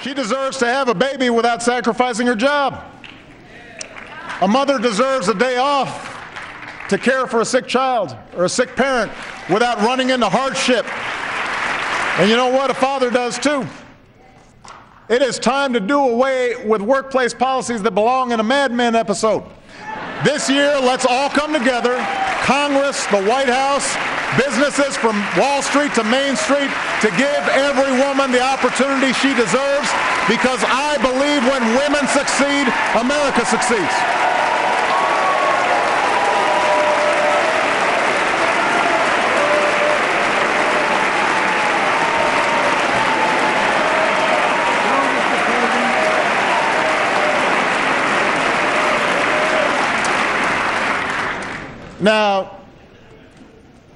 She deserves to have a baby without sacrificing her job. A mother deserves a day off to care for a sick child or a sick parent without running into hardship. And you know what? A father does too. It is time to do away with workplace policies that belong in a Mad Men episode. This year, let's all come together, Congress, the White House, businesses from Wall Street to Main Street, to give every woman the opportunity she deserves, because I believe when women succeed, America succeeds. Now,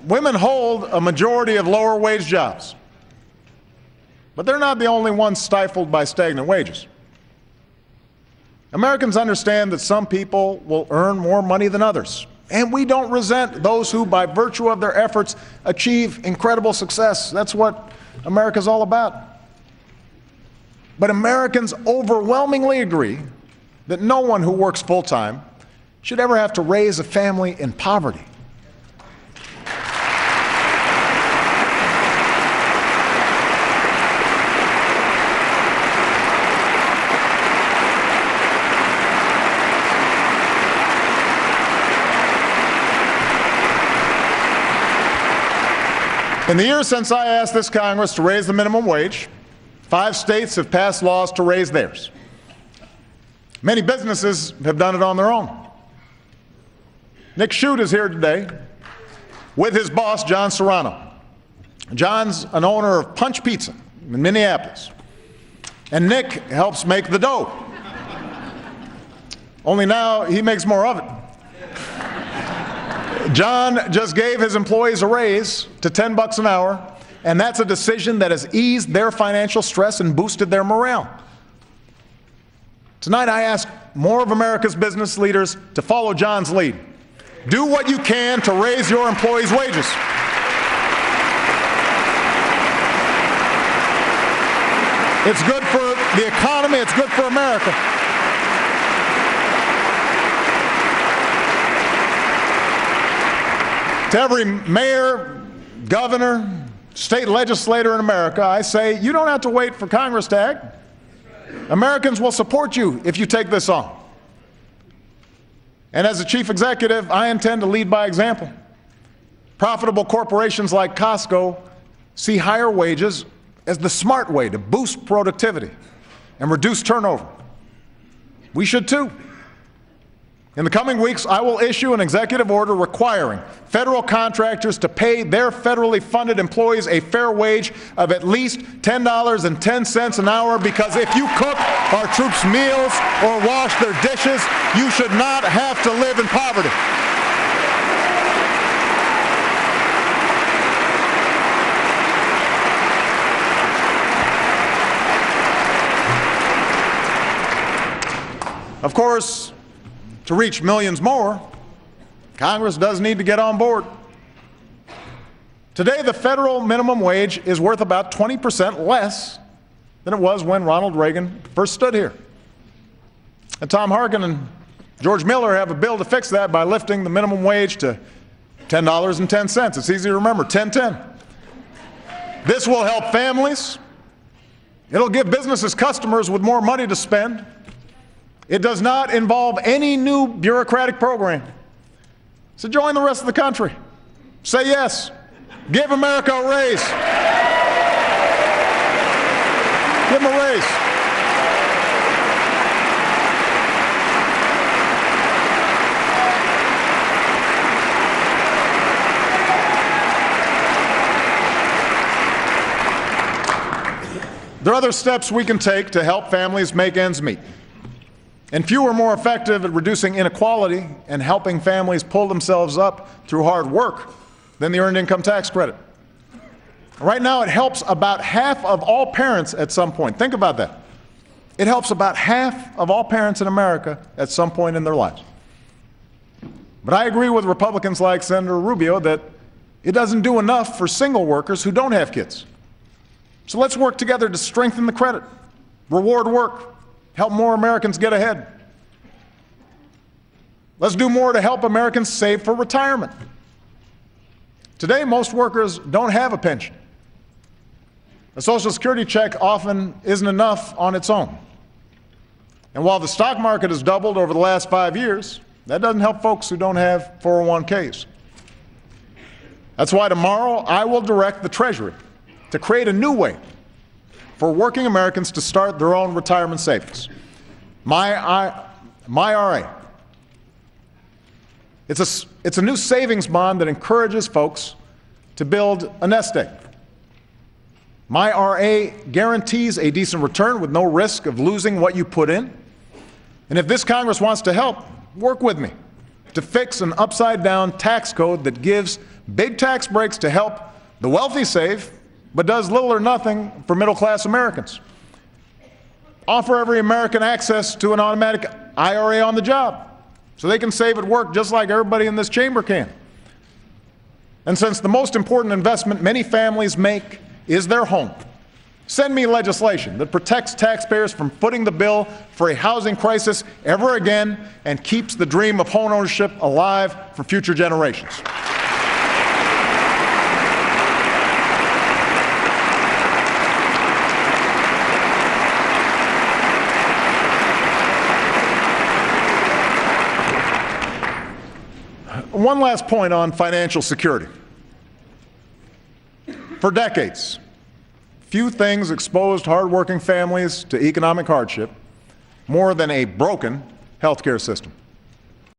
women hold a majority of lower wage jobs, but they're not the only ones stifled by stagnant wages. Americans understand that some people will earn more money than others, and we don't resent those who, by virtue of their efforts, achieve incredible success. That's what America's all about. But Americans overwhelmingly agree that no one who works full-time should ever have to raise a family in poverty. In the years since I asked this Congress to raise the minimum wage, 5 states have passed laws to raise theirs. Many businesses have done it on their own. Nick Shute is here today with his boss, John Serrano. John's an owner of Punch Pizza in Minneapolis, and Nick helps make the dough. Only now he makes more of it. John just gave his employees a raise to $10 an hour, and that's a decision that has eased their financial stress and boosted their morale. Tonight I ask more of America's business leaders to follow John's lead. Do what you can to raise your employees' wages. It's good for the economy, it's good for America. To every mayor, governor, state legislator in America, I say, you don't have to wait for Congress to act. Americans will support you if you take this on. And as a chief executive, I intend to lead by example. Profitable corporations like Costco see higher wages as the smart way to boost productivity and reduce turnover. We should too. In the coming weeks, I will issue an executive order requiring federal contractors to pay their federally funded employees a fair wage of at least $10.10 an hour, because if you cook our troops' meals or wash their dishes, you should not have to live in poverty. Of course, to reach millions more, Congress does need to get on board. Today, the federal minimum wage is worth about 20% less than it was when Ronald Reagan first stood here. And Tom Harkin and George Miller have a bill to fix that by lifting the minimum wage to $10.10. It's easy to remember, 10-10. This will help families. It'll give businesses customers with more money to spend. It does not involve any new bureaucratic program. So join the rest of the country. Say yes. Give America a raise. Give them a raise. There are other steps we can take to help families make ends meet. And few are more effective at reducing inequality and helping families pull themselves up through hard work than the Earned Income Tax Credit. Right now, it helps about half of all parents at some point. Think about that. It helps about half of all parents in America at some point in their lives. But I agree with Republicans like Senator Rubio that it doesn't do enough for single workers who don't have kids. So let's work together to strengthen the credit. reward work, help more Americans get ahead. Let's do more to help Americans save for retirement. Today, most workers don't have a pension. A Social Security check often isn't enough on its own. And while the stock market has doubled over the last 5 years, that doesn't help folks who don't have 401ks. That's why tomorrow I will direct the Treasury to create a new way for working Americans to start their own retirement savings. MyRA. It's a new savings bond that encourages folks to build a nest egg. MyRA guarantees a decent return with no risk of losing what you put in. And if this Congress wants to help, work with me to fix an upside-down tax code that gives big tax breaks to help the wealthy save, but does little or nothing for middle-class Americans. Offer every American access to an automatic IRA on the job so they can save at work just like everybody in this chamber can. And since the most important investment many families make is their home, send me legislation that protects taxpayers from footing the bill for a housing crisis ever again and keeps the dream of home ownership alive for future generations. One last point on financial security. For decades, few things exposed hardworking families to economic hardship more than a broken health care system.